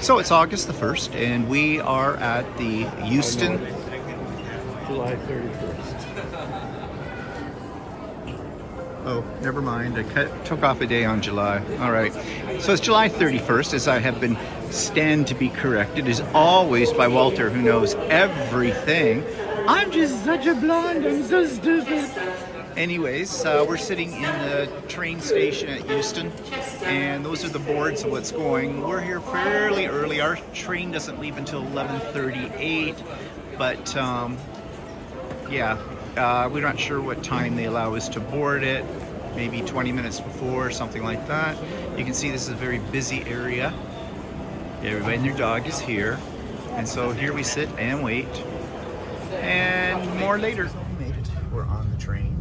So it's August the 1st, and we are at the Houston. July 31st. Oh, never mind. I took off a day on July. All right. So it's July 31st, as I have been stand to be corrected, as always, by Walter, who knows everything. I'm just such a blonde. I'm so stupid. Anyways, we're sitting in the train station at Houston, and those are the boards of what's going. We're here fairly early. Our train doesn't leave until 11:38, but yeah, we're not sure what time they allow us to board it. Maybe 20 minutes before, something like that. You can see this is a very busy area. Everybody and their dog is here, and so here we sit and wait, and more later. We made it. We're on the train.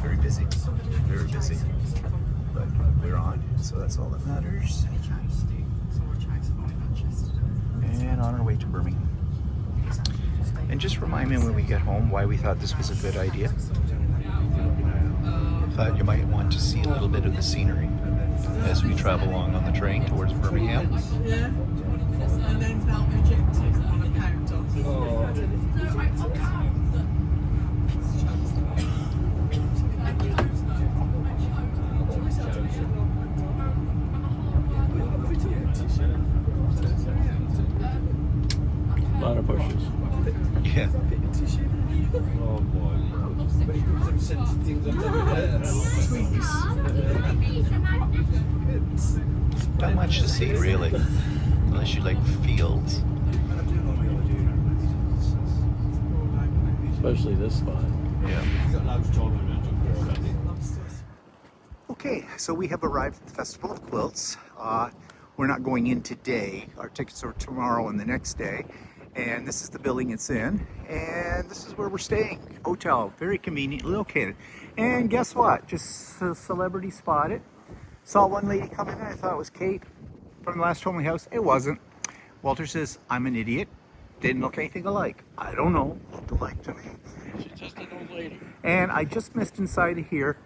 Very busy, but we're on, so that's all that matters. And on our way to Birmingham. And just remind me when we get home why we thought this was a good idea. Thought you might want to see a little bit of the scenery as we travel along on the train towards Birmingham. Yeah. And then they'll reject it on account of. A lot of bushes. Yeah. Oh boy. Not much to see, really, unless you like fields. Especially this spot. Yeah. Okay, so we have arrived at the Festival of Quilts. We're not going in today. Our tickets are tomorrow and the next day. And this is the building it's in. And this is where we're staying. Hotel, very conveniently located. And guess what? Just a celebrity spotted. Saw one lady come in. I thought it was Kate from the Last Homely House. It wasn't. Walter says, I'm an idiot. Didn't look anything alike. I don't know. Looked alike to me. She's just an old lady. And I just missed inside of here,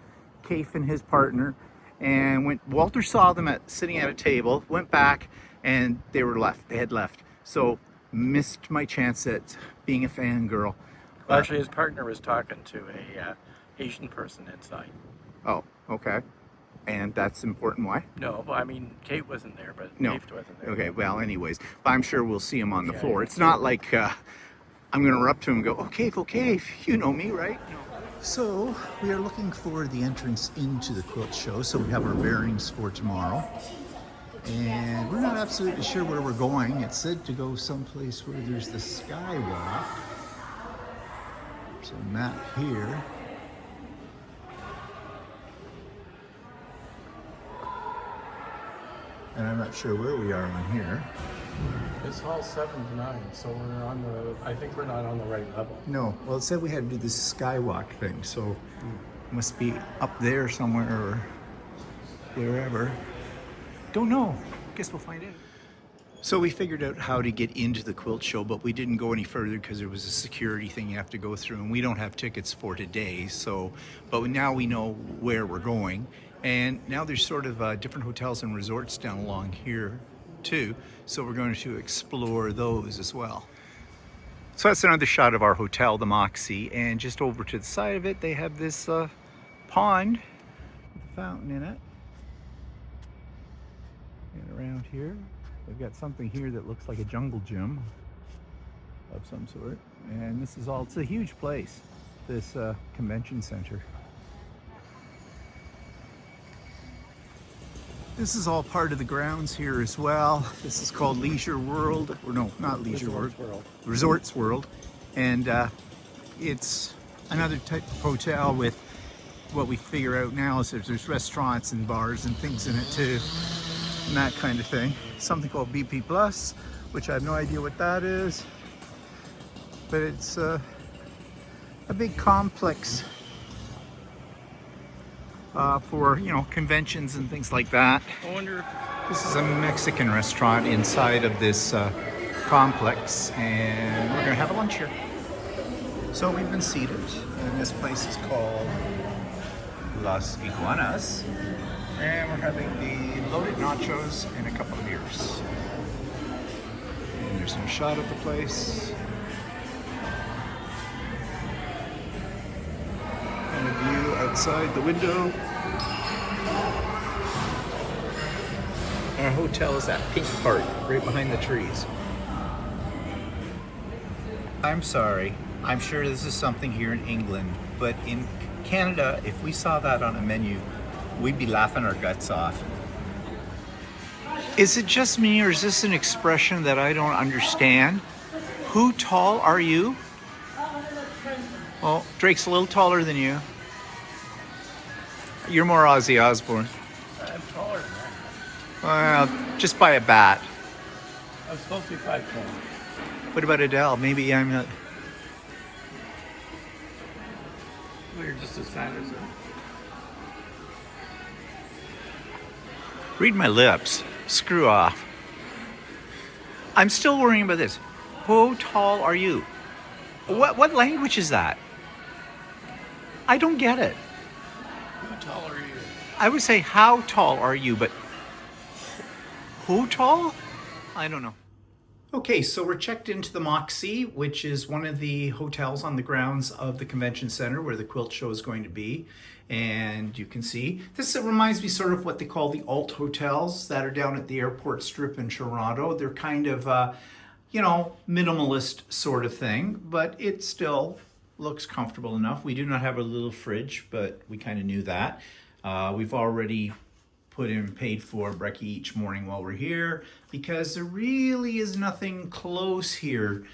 Kafe and his partner, and Walter saw them sitting at a table, went back, and they were left. They had left. So missed my chance at being a fangirl. Well, actually, his partner was talking to a Asian person inside. Oh, okay. And that's important. Why? No, I mean, Kate wasn't there, but No. Kate wasn't there. Okay, well, anyways. But I'm sure we'll see him on the floor. It's not like I'm going to run up to him and go, oh, Kafe, you know me, right? So we are looking for the entrance into the quilt show, so we have our bearings for tomorrow. And we're not absolutely sure where we're going. It said to go someplace where there's the skywalk. There's a map here. And I'm not sure where we are on here. It's hall 7 to 9, so we're on the, I think we're not on the right level. No, well, it said we had to do this skywalk thing, so it must be up there somewhere or wherever. Don't know. Guess we'll find out. So we figured out how to get into the quilt show, but we didn't go any further because there was a security thing you have to go through, and we don't have tickets for today. So, but now we know where we're going, and now there's sort of different hotels and resorts down along here too. So we're going to explore those as well. So that's another shot of our hotel, the Moxie, and just over to the side of it, they have this pond with a fountain in it. And around here, they've got something here that looks like a jungle gym of some sort. And this is all, it's a huge place, this convention center. This is all part of the grounds here as well. This is called Leisure World, or no, not Leisure World. Resorts World. And it's another type of hotel with what we figure out now is there's restaurants and bars and things in it too. And that kind of thing. Something called BP Plus, which I have no idea what that is. But it's a big complex for, you know, conventions and things like that. I wonder. This is a Mexican restaurant inside of this complex, and we're gonna have a lunch here. So we've been seated, and this place is called Las Iguanas, and we're having the loaded nachos and a couple of beers. There's no shot of the place. And a view outside the window. Our hotel is that pink part right behind the trees. I'm sorry. I'm sure this is something here in England, but in Canada, if we saw that on a menu, we'd be laughing our guts off. Is it just me, or is this an expression that I don't understand? Who tall are you? Well, Drake's a little taller than you. You're more Ozzy Osbourne. I'm taller than that. Well, just by a bat. I'm supposed to be 5'10". What about Adele? Maybe I'm not. Well, you're just as fat as her. Read my lips. Screw off. I'm still worrying about this. How tall are you? What language is that? I don't get it. How tall are you? I would say how tall are you, but who tall? I don't know. Okay, so we're checked into the Moxie, which is one of the hotels on the grounds of the convention center where the quilt show is going to be. And you can see, this reminds me sort of what they call the alt hotels that are down at the airport strip in Toronto. They're kind of, minimalist sort of thing, but it still looks comfortable enough. We do not have a little fridge, but we kind of knew that. We've already put in paid for brekkie each morning while we're here because there really is nothing close here.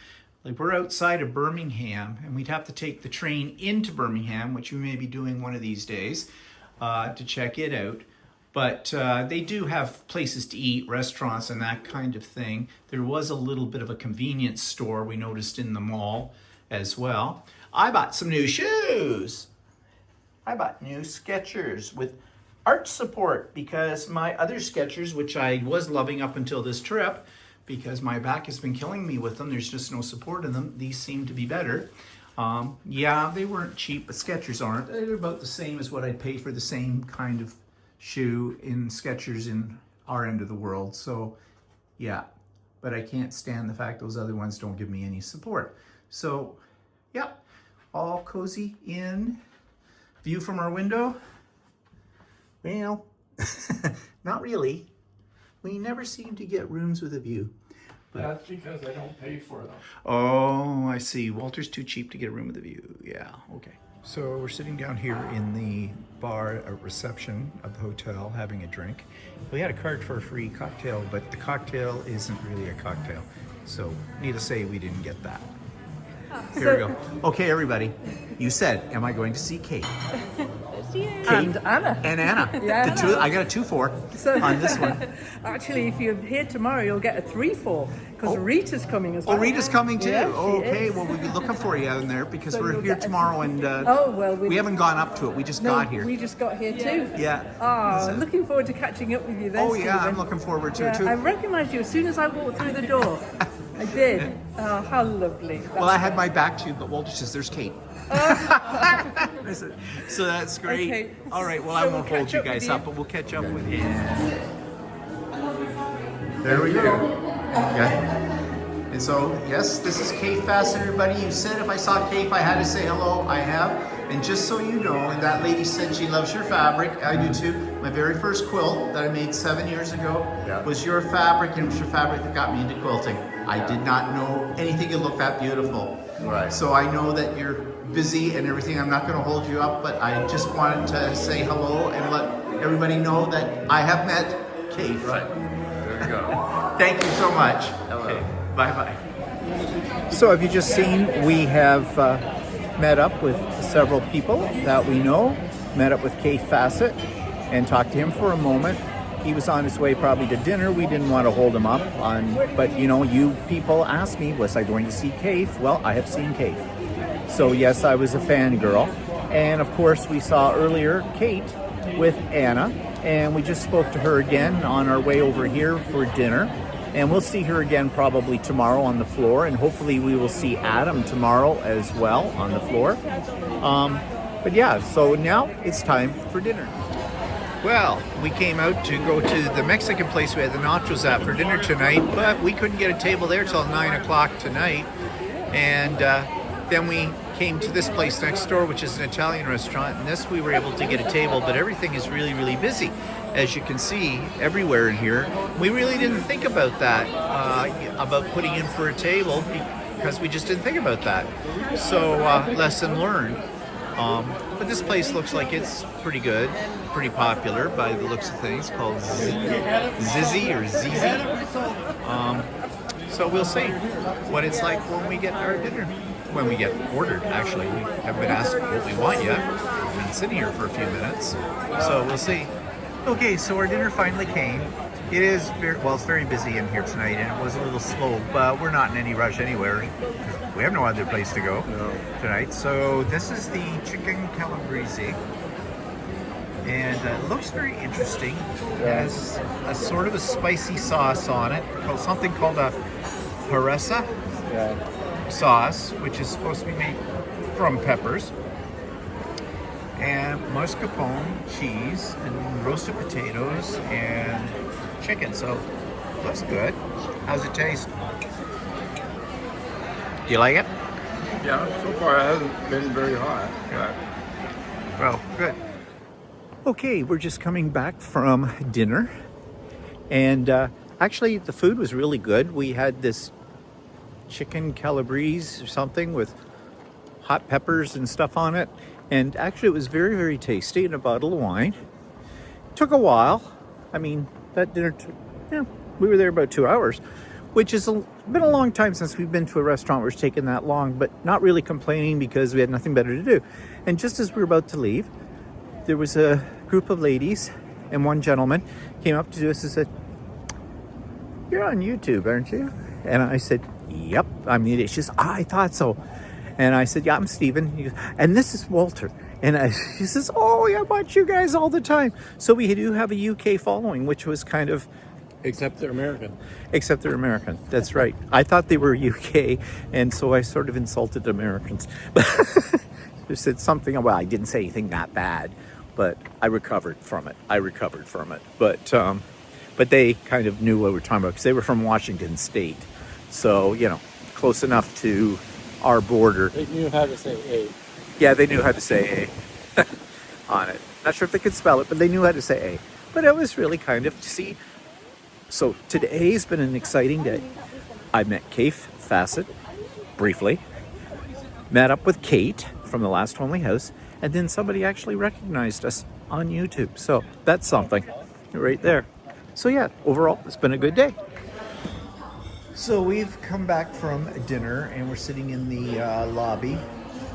Like, we're outside of Birmingham and we'd have to take the train into Birmingham, which we may be doing one of these days, to check it out. But they do have places to eat, restaurants and that kind of thing. There was a little bit of a convenience store we noticed in the mall as well. I bought some new shoes. I bought new Skechers with arch support because my other Skechers, which I was loving up until this trip, because my back has been killing me with them, there's just no support in them. These seem to be better. Yeah, they weren't cheap, but Skechers aren't. They're about the same as what I'd pay for the same kind of shoe in Skechers in our end of the world. So yeah, but I can't stand the fact those other ones don't give me any support. So yeah, all cozy in. View from our window. Well, not really. We never seem to get rooms with a view. But that's because I don't pay for them. oh, I see. Walter's too cheap to get a room with a view. Yeah, okay. So we're sitting down here in the bar at reception of the hotel having a drink. We had a card for a free cocktail, but the cocktail isn't really a cocktail. So need to say we didn't get that. Here we go. Okay, everybody. You said, am I going to see Kate? Kate And Anna. And Anna. Yeah. The two, I got a 2-4 on this one. Actually, if you're here tomorrow, you'll get a 3-4 because Rita's coming as well. Oh, Rita's coming too. Yeah, she Okay, is. well, we'll be looking for you in there because So we're you'll here get a- tomorrow and we haven't gone up to it. We just No, got here. we just got here too. Yeah. Oh, looking forward to catching up with you then, Oh, yeah, Stephen. I'm looking forward to Yeah, it too. I recognised you as soon as I walked through the door. I did. Oh, how lovely. Well, I had my back to you, but Walter says, there's Kate. So that's great. Okay. All right, well, So I we'll won't hold catch you up with guys you. up, but we'll catch up with you. There we go. Yeah. And so, yes, this is Kate Fast, everybody. You said if I saw Kate, I had to say hello. I have. And just so you know, and that lady said she loves your fabric. I do too. My very first quilt that I made 7 years ago was your fabric, and it was your fabric that got me into quilting. I did not know anything could look that beautiful. Right. So I know that you're busy and everything. I'm not going to hold you up, but I just wanted to say hello and let everybody know that I have met Kate. Right. There you go. Thank you so much. Hello. Okay, bye-bye. So have you just seen, we have met up with several people that we know, met up with Keith Fassett and talked to him for a moment. He was on his way probably to dinner. We didn't want to hold him up on, but you know, you people asked me, was I going to see Keith? Well, I have seen Keith. So yes, I was a fangirl. And of course, we saw earlier Kate with Anna, and we just spoke to her again on our way over here for dinner. And we'll see her again probably tomorrow on the floor, and hopefully we will see Adam tomorrow as well on the floor. But yeah, so now it's time for dinner. Well, we came out to go to the Mexican place we had the nachos at for dinner tonight, but we couldn't get a table there till 9 o'clock tonight. And then we came to this place next door, which is an Italian restaurant, and this we were able to get a table, but everything is really, really busy, as you can see everywhere in here. We really didn't think about that, about putting in for a table, because we just didn't think about that. So, lesson learned. But this place looks like it's pretty good, pretty popular by the looks of things, called Zizzy or Zizi. So we'll see what it's like when we get our dinner. When we get ordered, actually. We haven't been asked what we want yet. We've been sitting here for a few minutes, so we'll see. Okay, so our dinner finally came. It is it's very busy in here tonight, and it was a little slow, but we're not in any rush anywhere. We have no other place to go tonight. So this is the chicken calabrese, and it looks very interesting. It has a sort of a spicy sauce on it, something called a harissa sauce, which is supposed to be made from peppers, and mascarpone cheese, and roasted potatoes, and chicken. So looks good. How's it taste? Do you like it? Yeah, so far it hasn't been very hot. But Well, good. Okay, we're just coming back from dinner, and actually the food was really good. We had this chicken calabrese or something with hot peppers and stuff on it, and actually it was very, very tasty, and a bottle of wine. Took a while. I mean, that dinner we were there about 2 hours, which has been a long time since we've been to a restaurant where it's taken that long, but not really complaining because we had nothing better to do. And just as we were about to leave, there was a group of ladies and one gentleman came up to us and said, "You're on YouTube, aren't you?" And I said, "Yep, I'm the idiot." She says, "I thought so." And I said, "Yeah, I'm Stephen." He goes, "And this is Walter." And she says, "Oh, yeah, I watch you guys all the time." So we do have a UK following, which was kind of... Except they're American. Except they're American. That's right. I thought they were UK, and so I sort of insulted Americans. They said something, well, I didn't say anything that bad, but I recovered from it. But they kind of knew what we were talking about because they were from Washington State. So, close enough to our border. They knew how to say A. Yeah, they knew how to say A on it. Not sure if they could spell it, but they knew how to say A. But it was really kind of, see... So today's been an exciting day. I met Kaif Fassett briefly, met up with Kate from the Last Homely House, and then somebody actually recognized us on YouTube. So that's something right there. So yeah, overall, it's been a good day. So we've come back from dinner, and we're sitting in the lobby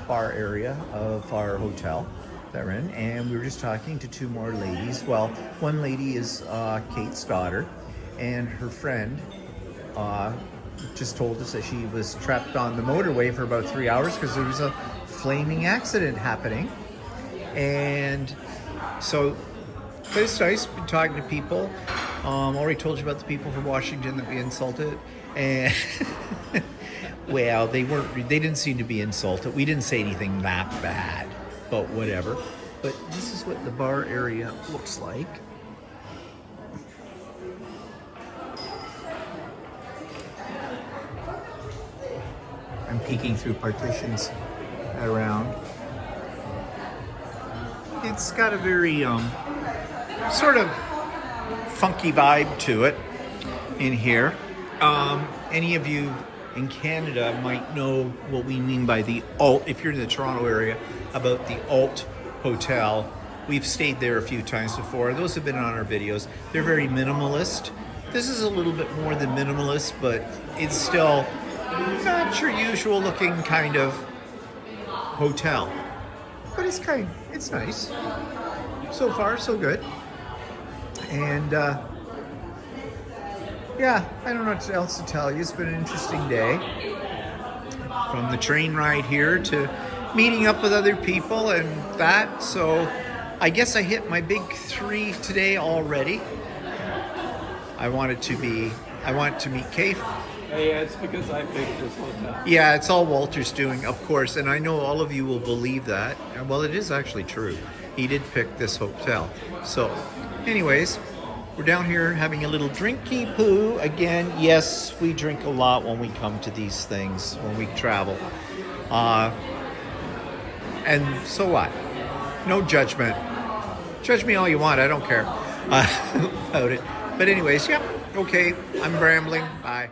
bar area of our hotel that we're in, and we were just talking to two more ladies. Well, one lady is Kate's daughter, and her friend just told us that she was trapped on the motorway for about 3 hours because there was a flaming accident happening. And so, but it's nice been talking to people. Already told you about the people from Washington that we insulted, and well, they didn't seem to be insulted. We didn't say anything that bad, but whatever. But this is what the bar area looks like. I'm peeking through partitions around. It's got a very sort of funky vibe to it in here. Any of you in Canada might know what we mean by the Alt, if you're in the Toronto area, about the Alt Hotel. We've stayed there a few times before. Those have been on our videos. They're very minimalist. This is a little bit more than minimalist, but it's still not your usual looking kind of hotel. But it's nice. So far, so good. And yeah, I don't know what else to tell you. It's been an interesting day. From the train ride here to meeting up with other people and that. So I guess I hit my big 3 today already. I want to meet Kaif. Yeah, it's because I picked this hotel. Yeah, it's all Walter's doing, of course, and I know all of you will believe that. Well, it is actually true. he did pick this hotel. So, anyways, we're down here having a little drinky poo. Again, yes, we drink a lot when we come to these things, when we travel. And so what? No judgment. Judge me all you want, I don't care about it. But anyways, yeah, okay, I'm rambling. Bye.